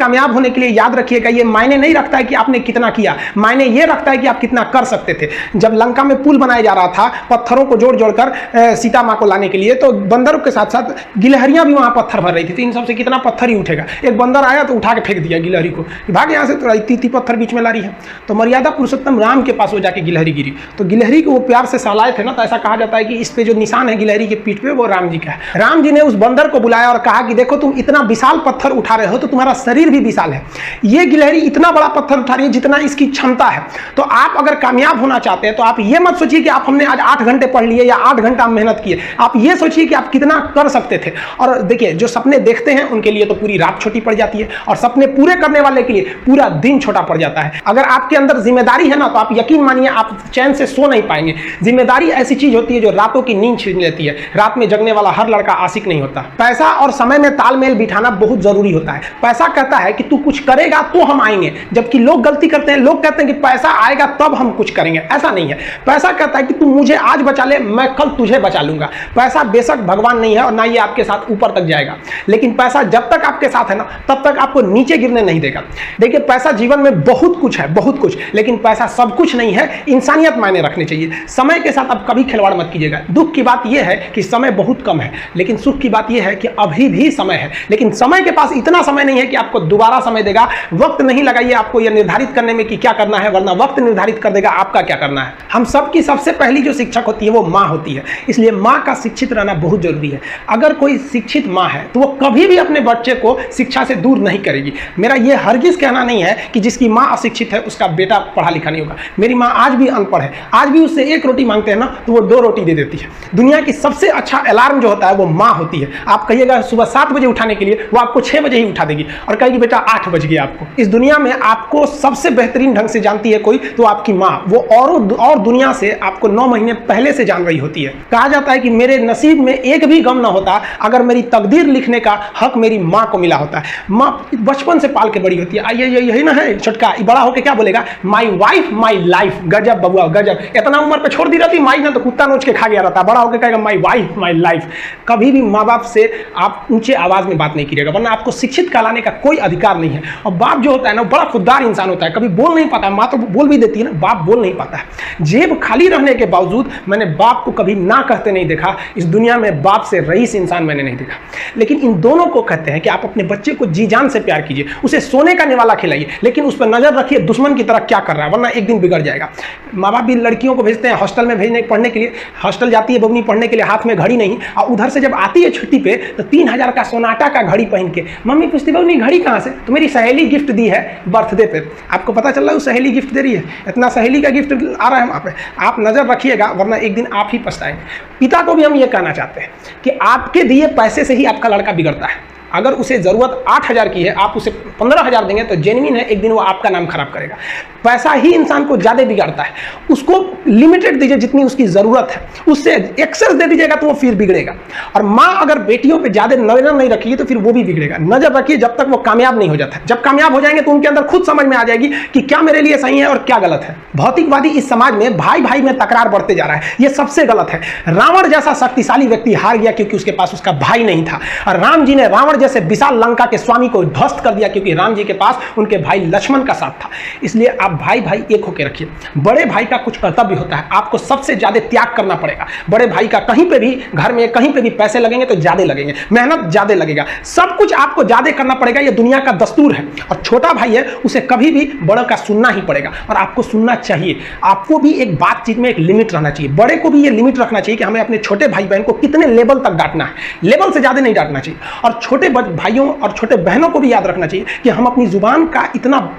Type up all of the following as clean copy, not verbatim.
कामयाब होने के लिए याद रखिएगा, ये मायने नहीं रखता है कि आपने कितना किया, मायने ये रखता है कि आप कितना कर सकते थे। जब लंका में पुल बनाया जा रहा था पत्थरों को जोड़ जोड़कर सीता माँ को लाने के लिए, तो बंदरों के साथ साथ गिलहरियां भी वहां पत्थर भर रही थी। तो इन सबसे कितना पत्थर ही उठेगा। एक बंदर आया तो उठा के फेंक दिया गिलहरी को, भाग यहाँ से, तो इतनी पत्थर बीच में ला रही है। तो मर्यादा पुरुषोत्तम राम के पास वो जाके गिलहरी गिरी, तो गिलहरी को वो प्यार से सहलाए थे ना, तो ऐसा कहा जाता है कि इस पे जो निशान है गिलहरी के पीठ पे वो राम जी का है। राम जी ने उस बंदर को बुलाया और कहा कि देखो तुम इतना विशाल पत्थर उठा रहे हो तो तुम्हारा शरीर भी विशाल है, ये गिलहरी इतना बड़ा पत्थर उठा रही है जितना इसकी क्षमता है। तो आप अगर कामयाब होना चाहते हैं तो आप ये मत सोचिए कि आप हमने आज 8 घंटे पढ़ लिए या 8 घंटा मेहनत किए, आप ये सोचिए कि आप कितना कर सकते थे। और देखिए जो सपने देखते हैं उनके लिए तो पूरी रात छोटी पड़ जाती है, और सपने पूरे करने वाले के लिए पूरा दिन छोटा पड़ जाता है। अगर आपके अंदर जिम्मेदारी है ना, तो आप यकीन मानिए आप चैन से सो नहीं पाएंगे। जिम्मेदारी ऐसी चीज होती है जो रातों की नींद छीन लेती है। रात में जगने वाला हर लड़का आशिक नहीं होता। पैसा और समय में तालमेल बिठाना बहुत जरूरी होता है। पैसा कहता है कि तू कुछ करेगा तो हम आएंगे, जबकि लोग गलती करते हैं। लोग कहते हैं कि पैसा आएगा तब हम कुछ करेंगे, ऐसा नहीं है। पैसा कहता है कि तू मुझे आज बचा ले, मैं कल तुझे बचा लूंगा। पैसा बेशक भगवान नहीं है और ना ये आपके साथ ऊपर तक जाएगा, लेकिन पैसा जब तक आपके साथ है ना तब तक आपको नीचे गिरने नहीं देगा। देखिए पैसा जीवन में बहुत कुछ है, बहुत कुछ, लेकिन पैसा सब कुछ नहीं है। इंसानियत मायने रखनी चाहिए। समय के साथ आप कभी खिलवाड़ मत कीजिएगा। दुख की बात यह है कि समय बहुत कम है, लेकिन सुख की बात यह है कि अभी भी समय है, लेकिन समय के पास इतना समय नहीं है कि आपको दोबारा समय देगा। वक्त नहीं लगाइए आपको यह निर्धारित करने में कि क्या करना है, वरना वक्त निर्धारित कर देगा आपका क्या करना है। हम सबकी सबसे पहली जो शिक्षक होती है वो माँ होती है, इसलिए माँ का शिक्षित रहना बहुत जरूरी है। अगर कोई शिक्षित माँ है तो वो कभी भी अपने बच्चे को शिक्षा से दूर नहीं करेगी। मेरा ये हरगिज कहना नहीं है कि जिसकी माँ अशिक्षित है उसका बेटा पढ़ा लिखा नहीं होगा। मेरी माँ आज भी अनपढ़ है, आज भी उससे 1 रोटी मांगते हैं ना तो वो 2 रोटी दे देती है। दुनिया की सबसे अच्छा अलार्म जो होता है वो माँ होती है। आप कहिएगा सुबह 7 बजे उठाने के लिए, वो आपको 6 बजे ही उठा देगी और कहेगी बेटा 8 बज गया। आपको इस दुनिया में आपको सबसे बेहतरीन ढंग से जानती है कोई तो आपकी माँ। वो और दुनिया से आपको 9 महीने पहले से जान रही होती है। कहा जाता है कि मेरे नसीब में एक भी गम ना होता अगर मेरी तकदीर लिखने का हक मेरी माँ को मिला होता है। माँ बचपन से पाल के बड़ी होती है। आइए यही ना है छोटका, बड़ा होकर क्या बोलेगा, माई वाइफ माई लाइफ। गजब बबुआ गजब, इतना उम्र पे छोड़ दी रहती माई ना तो कुत्ता नोच के खा गया रहता। बड़ा होकर कहेगा माई वाइफ माई लाइफ। कभी भी माँ बाप से आप ऊंचे आवाज में बात नहीं कीजिएगा, वरना आपको शिक्षित कहलाने का कोई अधिकार नहीं है। और बाप जो होता है ना बड़ा खुददार इंसान होता है, कभी बोल नहीं पाता। माँ तो बोल भी देती है ना, बाप बोल नहीं पाता है। जेब खाली रहने के बावजूद मैंने बाप को कभी ना कहते नहीं देखा। इस दुनिया में बाप से रईस इंसान मैंने नहीं देखा। लेकिन इन दोनों को कहते हैं कि आप अपने बच्चे को जी जान से प्यार कीजिए, उसे सोने का निवाला खिलाइए, लेकिन उस पर नजर रखिए दुश्मन की तरह क्या कर रहा है, वरना एक दिन बिगड़ जाएगा। माँ बाप भी लड़कियों को भेजते हैं हॉस्टल में भेजने पढ़ने के लिए। हॉस्टल जाती है बबनी पढ़ने के लिए, हाथ में घड़ी नहीं, और उधर से जब आती है छुट्टी पे तो 3000 का सोनाटा का घड़ी पहन के मम्मी पूछती बबनी घड़ी कहाँ से, तो मेरी सहेली गिफ्ट दी है बर्थडे पे। आपको पता चल रहा है वो सहेली गिफ्ट दे रही है, इतना सहेली का गिफ्ट आ रहा है वहाँ पे। आप नजर रखिएगा वरना एक दिन आप ही पछताएंगे। पिता को भी हम ये कहना चाहते हैं कि आपके दिए पैसे से ही आपका लड़का बिगड़ता है। अगर उसे ज़रूरत 8000 की है, आप उसे 15000 देंगे तो जेन्युइन है, एक दिन वो आपका नाम खराब करेगा। पैसा ही इंसान को ज़्यादा बिगाड़ता है। उसको लिमिटेड दीजिए जितनी उसकी ज़रूरत है, उससे एक्सेस दे दीजिएगा तो वो फिर बिगड़ेगा। और माँ अगर बेटियों पे ज़्यादा नजर नहीं रखेगी तो फिर वो भी बिगड़ेगा। नजर रखिए जब तक वो कामयाब नहीं हो जाता। जब कामयाब हो जाएंगे तो उनके अंदर खुद समझ में आ जाएगी कि क्या मेरे लिए सही है और क्या गलत है। भौतिकवादी इस समाज में भाई भाई में तकरार बढ़ते जा रहा है, ये सबसे गलत है। रावण जैसा शक्तिशाली व्यक्ति हार गया क्योंकि उसके पास उसका भाई नहीं था, और राम जी ने रावण जैसे विशाल लंका के स्वामी को ध्वस्त कर दिया क्योंकि राम जी के पास उनके भाई लक्ष्मण का साथ था। इसलिए आप भाई भाई एक होकर रखिए। बड़े भाई का कुछ कर्तव्य होता है, आपको सबसे ज्यादा त्याग करना पड़ेगा। बड़े भाई का कहीं पे भी घर में कहीं पे भी पैसे लगेंगे तो ज्यादा लगेंगे, मेहनत ज्यादा लगेगा, सब कुछ आपको ज्यादा करना पड़ेगा। ये दुनिया का दस्तूर है। और छोटा भाई है उसे कभी भी बड़ों का सुनना ही पड़ेगा, और आपको सुनना चाहिए। आपको भी एक बातचीत में एक लिमिट रहना चाहिए। बड़े को भी ये लिमिट रखना चाहिए कि हमें अपने छोटे भाई बहन को कितने लेवल तक डांटना है, लेवल से ज्यादा नहीं डांटना चाहिए। और छोटे भाइयों और छोटे बहनों को भी याद रखना चाहिए कि हम अपनी जुबान का इतना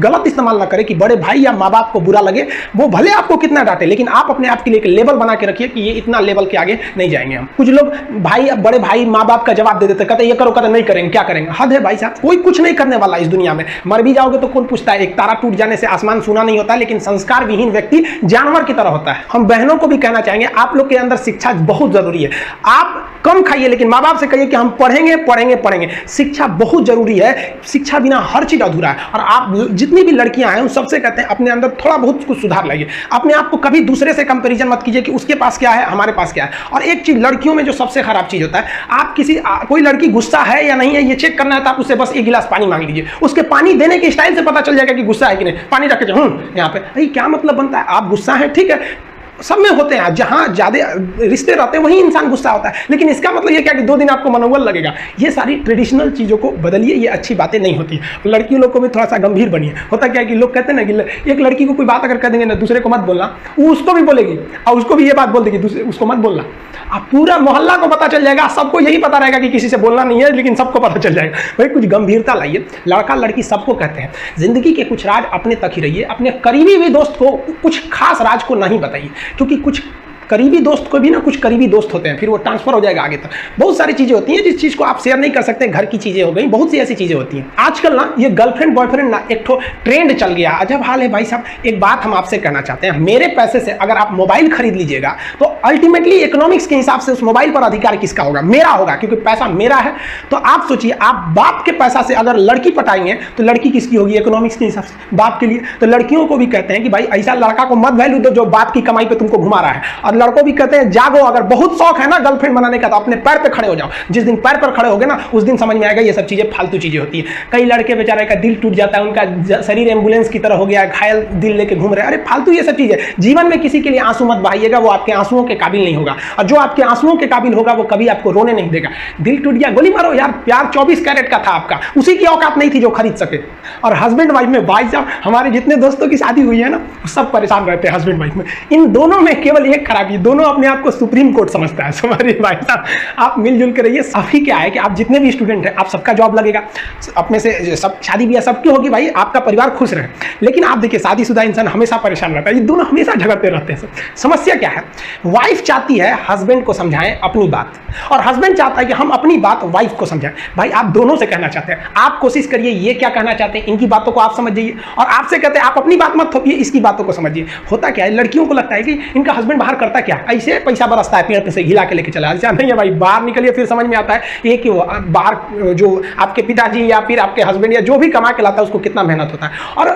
गलत इस्तेमाल ना करें कि बड़े भाई या माँ बाप को बुरा लगे। वो भले आपको कितना डांटे, लेकिन आप अपने आप के लिए एक लेवल बना के रखिए कि ये इतना लेवल के आगे नहीं जाएंगे हम। कुछ लोग भाई बड़े भाई माँ बाप का जवाब दे देते, कहते ये करो, कहते नहीं करेंगे, क्या करेंगे। हद है भाई साहब, कोई कुछ नहीं करने वाला इस दुनिया में। मर भी जाओगे तो कौन पूछता है। एक तारा टूट जाने से आसमान सूना नहीं होता, लेकिन संस्कार विहीन व्यक्ति जानवर की तरह होता है। हम बहनों को भी कहना चाहेंगे, आप लोग के अंदर शिक्षा बहुत जरूरी है। आप कम खाइए लेकिन माँ बाप से कहिए कि हम पढ़ेंगे पढ़ेंगे पढ़ेंगे। शिक्षा बहुत जरूरी है, शिक्षा बिना हर चीज अधूरा है। और आप जितनी भी लड़कियां हैं उन सबसे कहते हैं अपने अंदर थोड़ा बहुत कुछ सुधार लाइए। अपने आप को कभी दूसरे से कंपैरिजन मत कीजिए कि उसके पास क्या है हमारे पास क्या है। और एक चीज लड़कियों में जो सबसे खराब चीज होता है, आप कोई लड़की गुस्सा है या नहीं है ये चेक करना है तो आप उससे बस एक गिलास पानी मांग लीजिए, उसके पानी देने के स्टाइल से पता चल जाएगा कि गुस्सा है कि नहीं। पानी रख के यहाँ पे, भाई क्या मतलब बनता है? आप गुस्सा है ठीक है, सब में होते हैं, जहां ज्यादा रिश्ते रहते हैं वही इंसान गुस्सा होता है, लेकिन इसका मतलब ये क्या कि 2 दिन आपको मनोबल लगेगा। ये सारी ट्रेडिशनल चीजों को बदलिए, ये अच्छी बातें नहीं होती। लड़की लोग को भी थोड़ा सा गंभीर बनिए। होता क्या है कि लोग कहते हैं ना कि एक लड़की को कोई बात अगर कह देंगे ना दूसरे को मत बोलना, वो उसको भी बोलेगी और उसको भी ये बात बोल देगी दूसरे उसको मत बोलना। अब पूरा मोहल्ला को पता चल जाएगा, सबको यही पता रहेगा कि किसी से बोलना नहीं है, लेकिन सबको पता चल जाएगा। भाई कुछ गंभीरता लाइए। लड़का लड़की सबको कहते हैं जिंदगी के कुछ राज अपने तक ही रहिए, अपने करीबी भी दोस्त को कुछ खास राज को नहीं बताइए, क्योंकि कुछ करीबी दोस्त को भी ना कुछ करीबी दोस्त होते हैं, फिर वो ट्रांसफर हो जाएगा आगे तक। बहुत सारी चीजें होती हैं जिस चीज को आप शेयर नहीं कर सकते, घर की चीजें हो गई, बहुत सी ऐसी चीजें होती हैं। आजकल ना ये गर्लफ्रेंड बॉयफ्रेंड ना एक ठो ट्रेंड चल गया, अजब हाल है भाई साहब। एक बात हम आपसे कहना चाहते हैं, मेरे पैसे से अगर आप मोबाइल खरीद लीजिएगा तो अल्टीमेटली इकोनॉमिक्स के हिसाब से उस मोबाइल पर अधिकार किसका होगा? मेरा होगा, क्योंकि पैसा मेरा है। तो आप सोचिए, आप बाप के पैसा से अगर लड़की पटाएंगे तो लड़की किसकी होगी? इकोनॉमिक्स के हिसाब से बाप के लिए। तो लड़कियों को भी कहते हैं कि भाई ऐसा लड़का को मत वैल्यू दो जो बाप की कमाई पे तुमको घुमा रहा है, और लड़कों भी कहते हैं जागो, अगर बहुत शौक है ना गर्लफ्रेंड बनाने का तो अपने पैर पे खड़े हो जाओ। जिस दिन पैर पर खड़े होगे ना उस दिन समझ में आएगा ये सब चीजें फालतू चीजें होती है। कई लड़के बेचारे का दिल टूट जाता है, उनका शरीर एम्बुलेंस की तरह हो गया है, घायल दिल लेके घूम रहे हैं। अरे फालतू ये सब चीजें। जीवन में किसी के लिए आंसू मत बहाइएगा, वो आपके आंसुओं के काबिल नहीं होगा, और जो आपके आंसुओं के काबिल होगा वो कभी आपको रोने नहीं देगा। दिल टूट गया, गोली मारो यार, प्यार 24 कैरेट का था आपका, उसी की औकात नहीं थी जो खरीद सके। और हस्बैंड वाइफ में भाई साहब, हमारे जितने दोस्तों की शादी हुई है ना सब परेशान रहते हैं हस्बैंड वाइफ में। इन दोनों में केवल एक खराबी, दोनों अपने आप को सुप्रीम कोर्ट समझता है। हमारे भाई साहब आप मिलजुल कर रहिए। अभी क्या है कि आप जितने भी स्टूडेंट हैं आप सबका जॉब लगेगा, अपने से सब शादी ब्याह सबकी होगी, भाई आपका परिवार खुश रहे। लेकिन आप देखिए शादीशुदा इंसान हमेशा परेशान रहता है, ये दोनों हमेशा झगड़ते रहते हैं। समस्या क्या है? वाइफ चाहती है हस्बैंड को समझाएं अपनी बात, और हस्बैंड चाहता है कि हम अपनी बात वाइफ को समझाएं। भाई आप दोनों से कहना चाहते हैं, आप कोशिश करिए ये क्या कहना चाहते हैं इनकी बातों को आप समझ जाइए, और आपसे कहते हैं आप अपनी बात मत थोपिए, इसकी बातों को समझिए। होता क्या है, लड़कियों को लगता है कि इनका हस्बैंड बाहर करता क्या, ऐसे पैसा बरसता है पेड़ पे से हिला के लेके चला। ऐसा नहीं है भाई, बाहर निकलिए फिर समझ में आता है ये कि बाहर जो आपके पिताजी या फिर आपके हस्बैंड या जो भी कमा के लाता है उसको कितना मेहनत होता है। और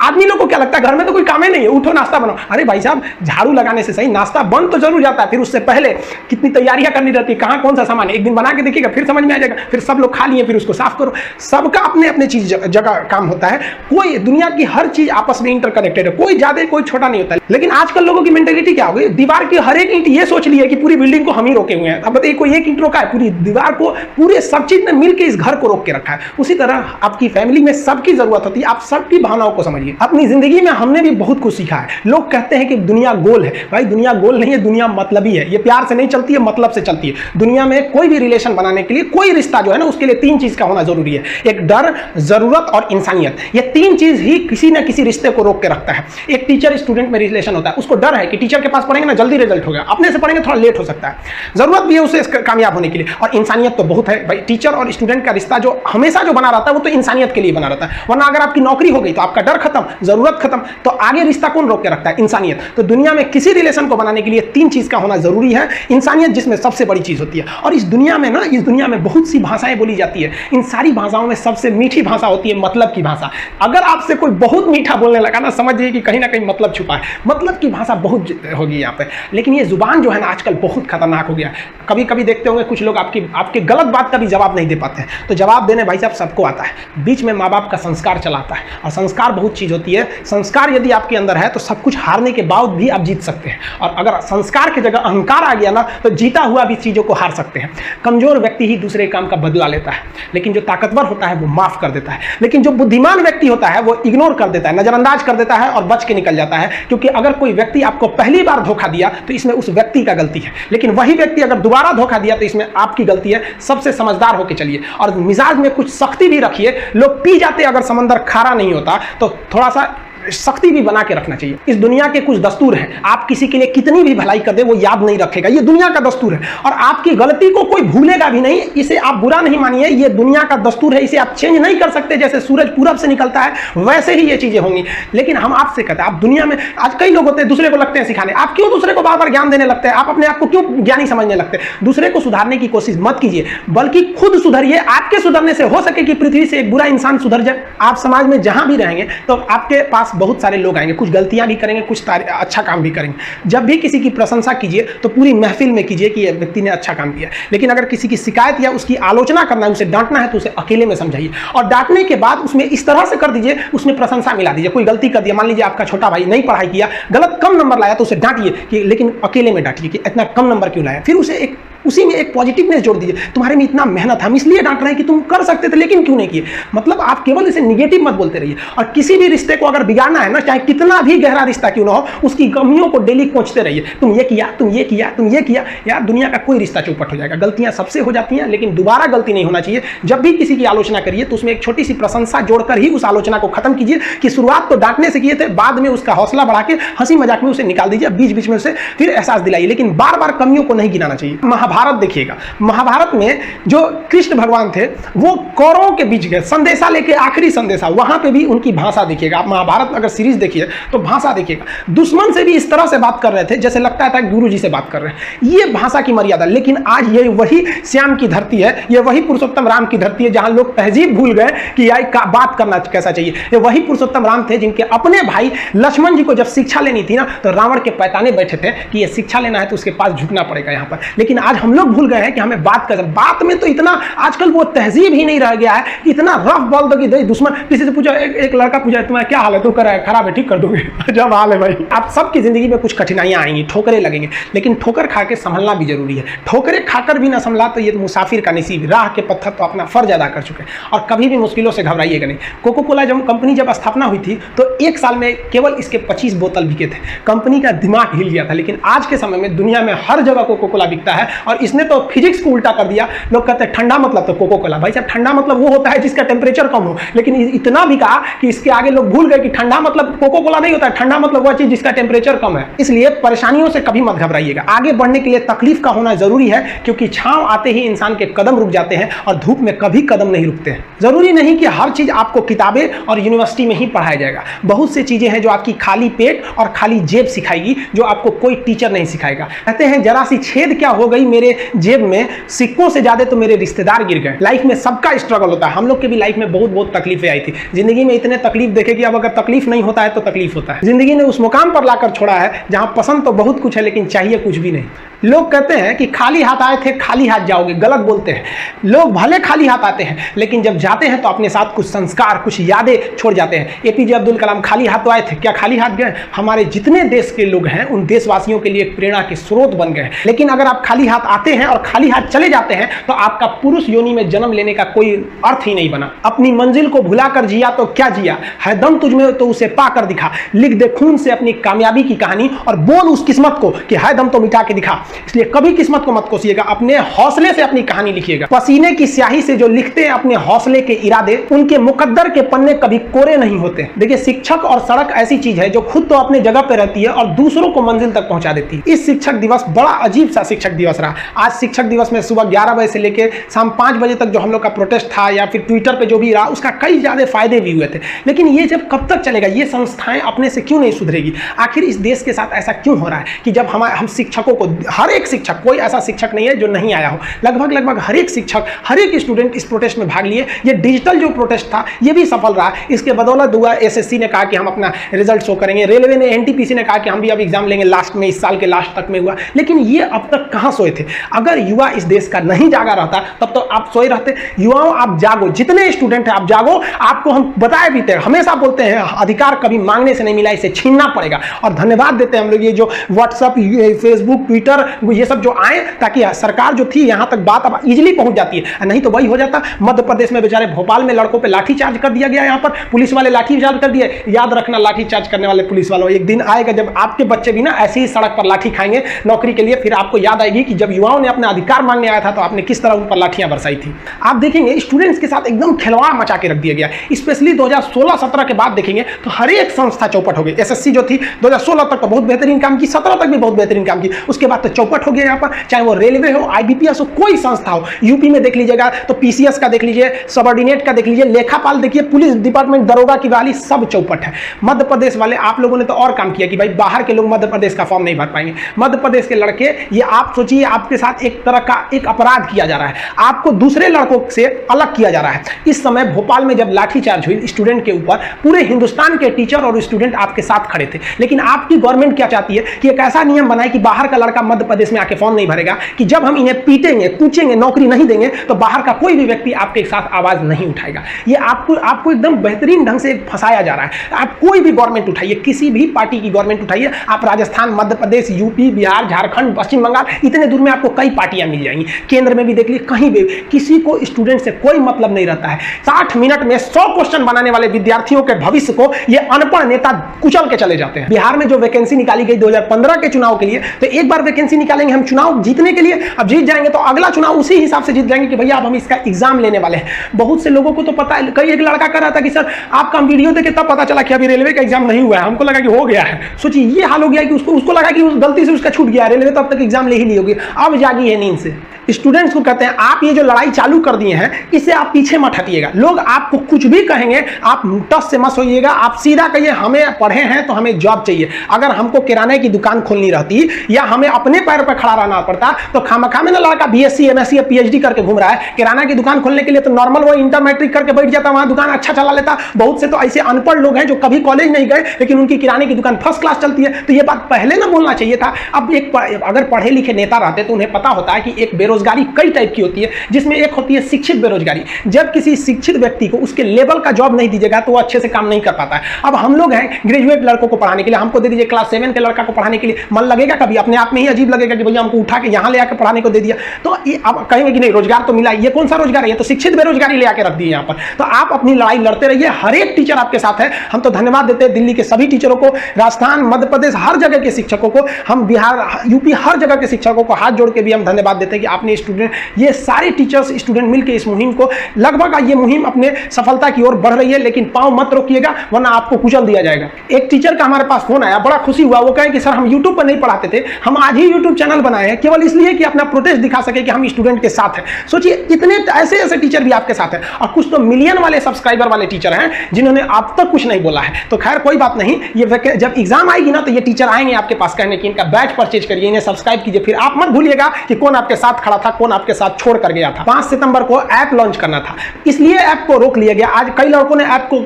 आदमी लोग को क्या लगता है घर में तो कोई काम ही नहीं है, उठो नाश्ता बनाओ। अरे भाई साहब झाड़ू लगाने से सही नाश्ता बन तो जरूर जाता है, फिर उससे पहले कितनी तैयारियां करनी रहती है, कहाँ कौन सा सामान है, एक दिन बना के देखिएगा फिर समझ में आ जाएगा। फिर सब लोग खा लिए फिर उसको साफ करो। सबका अपने अपने चीज जगह काम होता है। कोई दुनिया की हर चीज आपस में इंटरकनेक्टेड है, कोई ज्यादा कोई छोटा नहीं होता। लेकिन आजकल लोगों की मेंटेलिटी क्या हो गई, दीवार की हर एक ईंट ये सोच ली है कि पूरी बिल्डिंग को हम ही रोके हुए हैं। अब बताइए कोई एक ईंट रोका है, पूरी दीवार को पूरे सब चीज ने मिलकर इस घर को रोक के रखा है। उसी तरह आपकी फैमिली में सबकी जरूरत होती है, आप सबकी भावनाओं को समझिए। अपनी जिंदगी में हमने भी बहुत कुछ सीखा है। लोग कहते हैं कि दुनिया गोल है, भाई दुनिया गोल नहीं है, दुनिया मतलबी है। ये प्यार से नहीं चलती है, मतलब से चलती है। दुनिया में कोई भी रिलेशन बनाने के लिए, कोई रिश्ता जो है ना उसके लिए 3 चीज का होना जरूरी है, एक डर, जरूरत और इंसानियत। ये 3 चीज ही किसी ना किसी रिश्ते को रोक के रखता है। एक टीचर स्टूडेंट में रिलेशन होता है, उसको डर है कि टीचर के पास पढ़ेंगे ना जल्दी रिजल्ट होगा, अपने से पढ़ेंगे थोड़ा लेट हो सकता है। जरूरत भी है उसे कामयाब होने के लिए, और इंसानियत तो बहुत है भाई। टीचर और स्टूडेंट का रिश्ता जो हमेशा जो बना रहता है वो तो इंसानियत के लिए बना रहता है। वरना अगर आपकी नौकरी हो गई तो आपका डर खत्म, जरूरत खत्म, तो आगे रिश्ता कौन रोक के रखता है? इंसानियत। तो दुनिया में किसी रिलेशन को बनाने के लिए 3 चीज का होना जरूरी है, इंसानियत जिसमें सबसे बड़ी चीज होती है। और इस दुनिया में ना, इस दुनिया में बहुत सी भाषाएं बोली जाती है, इन सारी भाषाओं में सबसे मीठी भाषा होती है मतलब की भाषा। अगर आपसे कोई बहुत मीठा बोलने लगा ना, समझिए कि कहीं ना कहीं मतलब छुपा है। मतलब की भाषा बहुत होगी यहाँ पे। लेकिन ये जुबान जो है ना आजकल बहुत खतरनाक हो गया। कभी कभी देखते होंगे कुछ लोग आपके गलत बात का भी जवाब नहीं दे पाते हैं। तो जवाब देने भाई साहब सबको आता है, बीच में माँ बाप का संस्कार चलाता है। और संस्कार बहुत चीज होती है। संस्कार यदि आपके अंदर है तो सब कुछ हारने के बाद भी आप जीत सकते हैं, और अगर संस्कार की जगह अहंकार आ गया ना तो जीता हुआ भी चीजों को हार सकते हैं। कमजोर व्यक्ति ही दूसरे काम का बदला लेता है, लेकिन जो ताकतवर होता है वो माफ कर देता है। लेकिन जो बुद्धिमान व्यक्ति होता है वो इग्नोर कर देता है, नजरअंदाज कर देता है और बच के निकल जाता है। क्योंकि अगर कोई व्यक्ति आपको पहली बार धोखा दिया तो इसमें उस व्यक्ति का गलती है, लेकिन वही व्यक्ति अगर दोबारा धोखा दिया तो इसमें आपकी गलती है। सबसे समझदार होकर चलिए, और मिजाज में कुछ सख्ती भी रखिए। लोग पी जाते अगर समंदर खारा नहीं होता, तो थोड़ा सा सख्ती भी बना के रखना चाहिए। इस दुनिया के कुछ दस्तूर हैं, आप किसी के लिए कितनी भी भलाई कर दे वो याद नहीं रखेगा, ये दुनिया का दस्तूर है। और आपकी गलती को कोई भूलेगा भी नहीं, इसे आप बुरा नहीं मानिए, ये दुनिया का दस्तूर है, इसे आप चेंज नहीं कर सकते। जैसे सूरज पूरब से निकलता है वैसे ही ये चीजें होंगी। लेकिन हम आपसे कहते हैं, आप दुनिया में आज कई लोग होते हैं दूसरे को लगते हैं सिखाने, आप क्यों दूसरे को बार बार ज्ञान देने लगते हैं? आप अपने आप को क्यों ज्ञानी समझने लगते हैं? दूसरे को सुधारने की कोशिश मत कीजिए, बल्कि खुद सुधरिए। आपके सुधरने से हो सके कि पृथ्वी से एक बुरा इंसान सुधर जाए। आप समाज में जहां भी रहेंगे तो आपके पास बहुत सारे लोग आएंगे, कुछ गलतियां भी करेंगे, कुछ अच्छा काम भी करेंगे। जब भी किसी की प्रशंसा कीजिए तो पूरी महफिल में कीजिए कि यह व्यक्ति ने अच्छा काम किया। लेकिन अगर किसी की शिकायत या उसकी आलोचना करना है, उसे डांटना है, तो उसे अकेले में समझाइए। और डांटने के बाद उसमें इस तरह से कर दीजिए, उसमें प्रशंसा मिला दीजिए। कोई गलती कर दिया, मान लीजिए आपका छोटा भाई नहीं पढ़ाई किया, गलत कम नंबर लाया, तो उसे डांटिए कि, लेकिन अकेले में डांटिए कि इतना कम नंबर क्यों लाया। फिर उसे उसी में एक पॉजिटिवनेस जोड़ दीजिए, तुम्हारे में इतना मेहनत, हम इसलिए डांट रहे हैं कि तुम कर सकते थे लेकिन क्यों नहीं किए। मतलब आप केवल इसे निगेटिव मत बोलते रहिए। और किसी भी रिश्ते को अगर बिगाड़ना है ना, चाहे कितना भी गहरा रिश्ता क्यों ना हो, उसकी कमियों को डेली कोचते रहिए। तुम ये किया, तुम ये किया, तुम ये किया। यार दुनिया का कोई रिश्ता चौपट हो जाएगा। गलतियां सबसे हो जाती हैं, लेकिन दोबारा गलती नहीं होना चाहिए। जब भी किसी की आलोचना करिए तो उसमें एक छोटी सी प्रशंसा जोड़कर ही उस आलोचना को खत्म कीजिए। कि शुरुआत तो डांटने से किए थे, बाद में उसका हौसला बढ़ा के हंसी मजाक में उसे निकाल दीजिए, बीच बीच में उसे फिर एहसास दिलाइए, लेकिन बार बार कमियों को नहीं गिनाना चाहिए। महाभारत देखिएगा, महाभारत में जो कृष्ण भगवान थे वो कौरवों के बीच गए संदेशा लेके, आखिरी संदेशा, वहां पे भी उनकी भाषा देखिएगा। आप महाभारत अगर सीरीज देखिए तो भाषा देखिएगा, दुश्मन से भी इस तरह से बात कर रहे थे जैसे लगता था गुरु जी से बात कर रहे हैं। ये भाषा की मर्यादा। लेकिन आज ये वही श्याम की धरती है, ये वही पुरुषोत्तम राम की धरती है जहां लोग तहजीब भूल गए कि यार बात करना कैसा चाहिए। ये वही पुरुषोत्तम राम थे जिनके अपने भाई लक्ष्मण जी को जब शिक्षा लेनी थी ना, तो रावण के पैताने बैठे थे कि ये शिक्षा लेना है तो उसके पास झुकना पड़ेगा यहाँ पर। लेकिन आज हम लोग भूल गए हैं कि हमें बात में तो इतना आजकल वो तहजीब ही नहीं रह गया है। इतना रफ बोल दो कि दुश्मन, किसी से पूछो, एक लड़का पूछा तुम्हारा क्या हाल है, तो कर खराब है, ठीक कर दोगे। जब हाल है भाई। आप सबकी जिंदगी में कुछ कठिनाइयां आएंगी, ठोकरें लगेंगे, लेकिन ठोकर खा के संभलना भी जरूरी है। ठोकरें खाकर भी ना संभला तो ये मुसाफिर का नसीब। राह के पत्थर तो अपना फर्ज अदा कर चुके हैं और कभी भी मुश्किलों से घबराइएगा नहीं। कोको कोला जब कंपनी जब स्थापना हुई थी तो एक साल में केवल इसके 25 बोतल बिके थे। कंपनी का दिमाग हिल गया था। लेकिन आज के समय में दुनिया में हर जगह कोको कोला बिकता है और इसने तो फिजिक्स को उल्टा कर दिया। लोग कहते हैं ठंडा मतलब तो कोको कोला। भाई साहब, ठंडा मतलब वो होता है जिसका टेम्परेचर कम हो। लेकिन इतना भी कहा कि इसके आगे लोग भूल गए कि ठंडा मतलब कोको कोला नहीं होता है, ठंडा मतलब वह चीज जिसका टेम्परेचर कम है। इसलिए परेशानियों से कभी मत घबराइएगा। आगे बढ़ने के लिए तकलीफ का होना जरूरी है, क्योंकि छांव आते ही इंसान के कदम रुक जाते हैं और धूप में कभी कदम नहीं रुकते हैं। जरूरी नहीं कि हर चीज आपको किताबें और यूनिवर्सिटी में ही पढ़ाया जाएगा। बहुत सी चीजें हैं जो आपकी खाली पेट और खाली जेब सिखाएगी, जो आपको कोई टीचर नहीं सिखाएगा। कहते हैं जरा सी छेद क्या हो गई मेरे जेब में, सिक्कों से ज्यादा तो मेरे रिश्तेदार गिर गए। लाइफ में सबका स्ट्रगल होता है। हम लोग के भी लाइफ में बहुत बहुत तकलीफें आई थी। जिंदगी में इतने तकलीफ देखे कि अब अगर तकलीफ नहीं होता है तो तकलीफ होता है। जिंदगी ने उस मुकाम पर लाकर छोड़ा है जहां पसंद तो बहुत कुछ है लेकिन चाहिए कुछ भी नहीं। लोग कहते हैं कि खाली हाथ आए थे खाली हाथ जाओगे, गलत बोलते हैं। लोग भले खाली हाथ आते हैं लेकिन जब जाते हैं तो अपने साथ कुछ संस्कार, कुछ यादें छोड़ जाते हैं। एपीजे अब्दुल कलाम खाली हाथ तो आए थे, क्या खाली हाथ गए? हमारे जितने देश के लोग हैं उन देशवासियों के लिए एक प्रेरणा के स्रोत बन गए। लेकिन अगर आप खाली हाथ आते हैं और खाली हाथ चले जाते हैं तो आपका पुरुष योनि में जन्म लेने का कोई अर्थ ही नहीं बना। अपनी मंजिल को भुलाकर जिया तो क्या जिया, है दम तुझमें तो उसे पाकर दिखा। लिख दे खून से अपनी कामयाबी की कहानी और बोल उस किस्मत को कि है दम तो मिटा के दिखा। इसलिए कभी किस्मत को मत कोसिएगा, अपने हौसले से अपनी कहानी लिखिएगा। पसीने की स्याही से जो लिखते हैं अपने हौसले के इरादे, उनके मुकद्दर के पन्ने कभी कोरे नहीं होते। देखिए, शिक्षक और सड़क ऐसी चीज है जो खुद तो अपने जगह पे रहती है और दूसरों को मंजिल तक पहुंचा देती है। इस शिक्षक दिवस बड़ा अजीब सा शिक्षक दिवस रहा। आज शिक्षक दिवस में सुबह 11 बजे से लेकर शाम 5 बजे तक जो हम लोग का प्रोटेस्ट था या फिर ट्विटर पे जो भी रहा, उसका कई ज्यादा फायदे भी हुए थे। लेकिन ये जब कब तक चलेगा? ये संस्थाएं अपने से क्यों नहीं सुधरेगी? आखिर इस देश के साथ ऐसा क्यों हो रहा है कि जब हम शिक्षकों को, हर एक शिक्षक, कोई ऐसा शिक्षक नहीं है जो नहीं आया हो, लगभग हर एक शिक्षक, हर एक स्टूडेंट इस प्रोटेस्ट में भाग लिए। ये डिजिटल जो प्रोटेस्ट था ये भी सफल रहा। इसके बदौलत हुआ, एसएससी ने कहा कि हम अपना रिजल्ट शो करेंगे, रेलवे ने, एनटीपीसी ने कहा कि हम भी अब एग्जाम लेंगे लास्ट में, इस साल के लास्ट तक में हुआ। लेकिन ये अब तक कहां सोए थे? अगर युवा इस देश का नहीं जागा रहता तब तो आप सोए रहते। युवाओं, आप जागो, जितने स्टूडेंट हैं आप जागो। आपको हम बताए भी थे, हमेशा बोलते हैं अधिकार कभी मांगने से नहीं मिला, इसे छीनना पड़ेगा। और धन्यवाद देते हैं हम लोग ये जो व्हाट्सएप, फेसबुक, ट्विटर, ये सब जो आए, ताकि सरकार जो थी यहां तक बात अब इजीली पहुंच जाती है। नहीं तो वही हो जाता, मध्य प्रदेश में बेचारे भोपाल में लड़कों पे लाठीचार्ज कर दिया गया। यहाँ पर पुलिस वाले लाठीचार्ज कर दिए। याद रखना, लाठीचार्ज करने वाले पुलिस वालों, एक दिन आएगा जब आपके बच्चे भी ना ऐसी ही सड़क पर लाठी खाएंगे नौकरी के लिए। फिर आपको याद आएगी कि जब युवाओं ने अपना अधिकार मांगने आया था तो आपने किस तरह उन पर लाठियां बरसाई थी। आप देखेंगे स्टूडेंट्स के साथ एकदम खिलवाड़ मचा के रख दिया गया, स्पेशली 2016-17 के बाद देखेंगे तो हर एक संस्था चौपट हो गई। एसएससी जो थी 2016 तक तो बहुत बेहतरीन काम की, 17 तक भी बहुत बेहतरीन काम की, उसके बाद तो चौपट हो गया यहाँ पर, चाहे वो रेलवे हो, आईबीपीएस हो, कोई संस्था हो। यूपी में देख लीजिएगा तो पीसीएस का देख लीजिए, सबऑर्डिनेट का देख लीजिए, लेखापाल देखिए, पुलिस डिपार्टमेंट, दरोगा की बहाली, सब चौपट है। मध्य प्रदेश वाले आप लोगों ने तो और काम किया कि भाई बाहर के लोग मध्य प्रदेश का फॉर्म नहीं भर पाएंगे। मध्य प्रदेश के लड़के, ये आप सोचिए आपके साथ एक तरह का एक अपराध किया जा रहा है, आपको दूसरे लड़कों से अलग किया जा रहा है। इस समय भोपाल में जब लाठीचार्ज हुई स्टूडेंट के ऊपर, पूरे हिंदुस्तान के टीचर और स्टूडेंट आपके साथ खड़े थे, लेकिन आपकी गवर्नमेंट क्या चाहती है कि एक ऐसा नियम बनाए कि बाहर का लड़का मध्य प्रदेश में आके फॉर्म नहीं भरेगा, कि जब हम इन्हें पीटेंगे, कूचेंगे, नौकरी नहीं देंगे तो बाहर का कोई भी व्यक्ति आपके साथ आवाज नहीं उठाएगा। ये आपको एकदम बेहतरीन ढंग से फंसाया जा रहा है। आप कोई भी गवर्नमेंट उठाइए, किसी भी पार्टी की गवर्नमेंट उठाइए, आप राजस्थान, मध्य प्रदेश, यूपी, बिहार, झारखंड, पश्चिम बंगाल, इतने दूर में आपको कई पार्टियां मिल जाएंगी। केंद्र में भी देख लीजिए, कहीं भी किसी को स्टूडेंट से कोई मतलब नहीं रहता है। 60 मिनट में 100 क्वेश्चन बनाने वाले विद्यार्थियों के भविष्य को ये अनपढ़ नेता कुचल के चले जाते हैं। बिहार में जो वैकेंसी निकाली गई 2015 के चुनाव के लिए, तो एक बार वैकेंसी निकालेंगे हम चुनाव जीतने के लिए, अब जीत जाएंगे तो अगला चुनाव उसी हिसाब से जीत जाएंगे कि भैया अब हम इसका एग्जाम लेने वाले हैं। बहुत से लोगों को तो पता है, कई एक लड़का कर रहा था कि सर आपका वीडियो देखे तब पता चला कि अभी रेलवे का एग्जाम नहीं हुआ है, हमको लगा कि हो गया है। सोचिए ये हाल हो गया कि उसको लगा कि गलती से उसका छूट गया, रेलवे तो अब तक एग्जाम ले ही ली होगी, अब जागी है नींद से। स्टूडेंट्स को कहते हैं आप ये जो लड़ाई चालू कर दिए हैं इससे आप पीछे मत हटिएगा। लोग आपको कुछ भी कहेंगे आप टस से मत होइएगा, आप सीधा कहिए हमें पढ़े हैं तो हमें जॉब चाहिए। अगर हमको किराने की दुकान खोलनी रहती या हमें अपने पैर पर खड़ा रहना पड़ता तो खामखा में ना लड़का बीएससी, एमएससी या पीएचडी करके घूम रहा है, किराना की दुकान खोलने के लिए तो नॉर्मल वो इंटर मैट्रिक करके बैठ जाता, वहां दुकान अच्छा चला लेता। बहुत से तो ऐसे अनपढ़ लोग हैं जो कभी कॉलेज नहीं गए लेकिन उनकी किराने की दुकान फर्स्ट क्लास चलती है। तो ये बात पहले ना बोलना चाहिए था। अब एक अगर पढ़े लिखे नेता रहते तो उन्हें पता होता है कि एक बेरोजगारी कई टाइप की होती है, जिसमें एक होती है शिक्षित बेरोजगारी। जब किसी शिक्षित व्यक्ति को उसके लेवल का जॉब नहीं दीजिएगा तो वो अच्छे से काम नहीं कर पाता है। अब हम लोग हैं ग्रेजुएट लड़कों को पढ़ाने के लिए, हमको दे दीजिए क्लास 7 के लड़का को पढ़ाने के लिए, मन लगेगा कभी? अपने आप में ही अजीब लगेगा कि भैया हमको उठा के यहां ले आकर पढ़ाने को दे दिया। तो अब कहेंगे कि नहीं रोजगार तो मिला, ये कौन सा रोजगार है, ये तो शिक्षित बेरोजगारी ले आकर रख दी यहां पर। तो आप अपनी लड़ाई लड़ते रहिए, हर एक टीचर आपके साथ है। हम तो धन्यवाद देते हैं दिल्ली के सभी टीचरों को, राजस्थान, मध्य प्रदेश, हर जगह के शिक्षकों को, हम बिहार, यूपी, हर जगह के शिक्षकों को हाथ जोड़ के भी हम धन्यवाद देते हैं कि आपने स्टूडेंट, ये सारे टीचर्स स्टूडेंट मिलकर इस मुहिम को, लगभग ये मुहिम अपने सफलता की ओर बढ़ रही है। लेकिन पांव मत रोकिएगा वरना आपको कुचल दिया जाएगा। एक टीचर का हमारे पास फोन आया, बड़ा खुशी हुआ। वो कहें कि सर हम यूट्यूब पर नहीं पढ़ाते थे, हम आज ही यूट्यूब चैनल बनाए हैं केवल इसलिए कि अपना प्रोटेस्ट दिखा सके कि हम स्टूडेंट के साथ हैं। सोचिए इतने ऐसे टीचर भी आपके साथ हैं, और कुछ तो मिलियन वाले सब्सक्राइबर वाले टीचर हैं जिन्होंने अब तक कुछ नहीं बोला है। तो खैर कोई बात नहीं, ये जब एग्जाम आएगी ना तो ये टीचर आएंगे आपके पास कहने की इनका बैच परचेज करिए, इन्हें सब्सक्राइब कीजिए। फिर आप मत भूलिएगा कि कौन आपके साथ खड़ा था, कौन आपके साथ छोड़ कर गया था। 5 सितंबर को ऐप लॉन्च करना था, इसलिए ऐप को रोक लिया गया। आज कई लड़कों ने ऐप को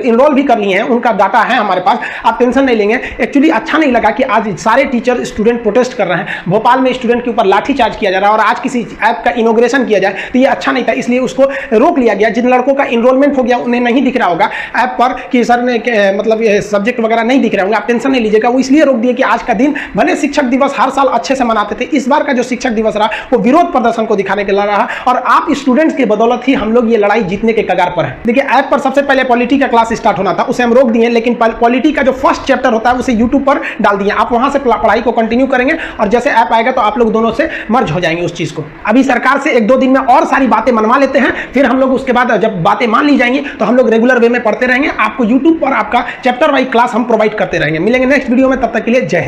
इनरोल भी कर लिए हैं, उनका डाटा है हमारे पास, आप टेंशन नहीं लेंगे। एक्चुअली अच्छा नहीं लगा कि आज सारे टीचर स्टूडेंट प्रोटेस्ट कर रहे हैं, भोपाल में स्टूडेंट के ऊपर लाठीचार्ज किया जा रहा है और आज किसी ऐप का इनॉग्रेशन किया जाए तो ये अच्छा नहीं था, इसलिए उसको रोक लिया गया। जिन लड़कों का इनरोलमेंट हो गया उन्हें नहीं दिख रहा होगा ऐप पर कि सर ने मतलब सब्जेक्ट वगैरह नहीं दिख रहे होंगे, आप टेंशन नहीं लीजिएगा। वो इसलिए रोक दिए कि आज का दिन, भले शिक्षक दिवस हर साल अच्छे से मनाते थे, इस बार का जो शिक्षक दिवस रहा वो विरोध प्रदर्शन को दिखाने के लिए रहा, और आप स्टूडेंट्स की बदौलत ही हम लोग ये लड़ाई जीतने के कगार पर है। देखिए ऐप पर सबसे पहले पॉलिटी का क्लास स्टार्ट होना था, उसे हम रोक दिए, लेकिन पॉलिटी का जो फर्स्ट चैप्टर होता है उसे यूट्यूब पर डाल दिए। आप वहां से पढ़ाई को कंटिन्यू करेंगे और जैसे ऐप आएगा तो आप लोग दोनों से मर्ज हो जाएंगे उस चीज को। अभी सरकार से 1-2 दिन में और सारी बातें मनवा लेते हैं, फिर हम लोग उसके बाद जब बातें मान ली जाएंगी तो हम लोग रेगुलर वे में पढ़ते रहेंगे। आपको यूट्यूब पर आपका चैप्टर वाइज क्लास हम प्रोवाइड करते रहेंगे। मिलेंगे नेक्स्ट वीडियो में, तब तक के लिए जय हिंद।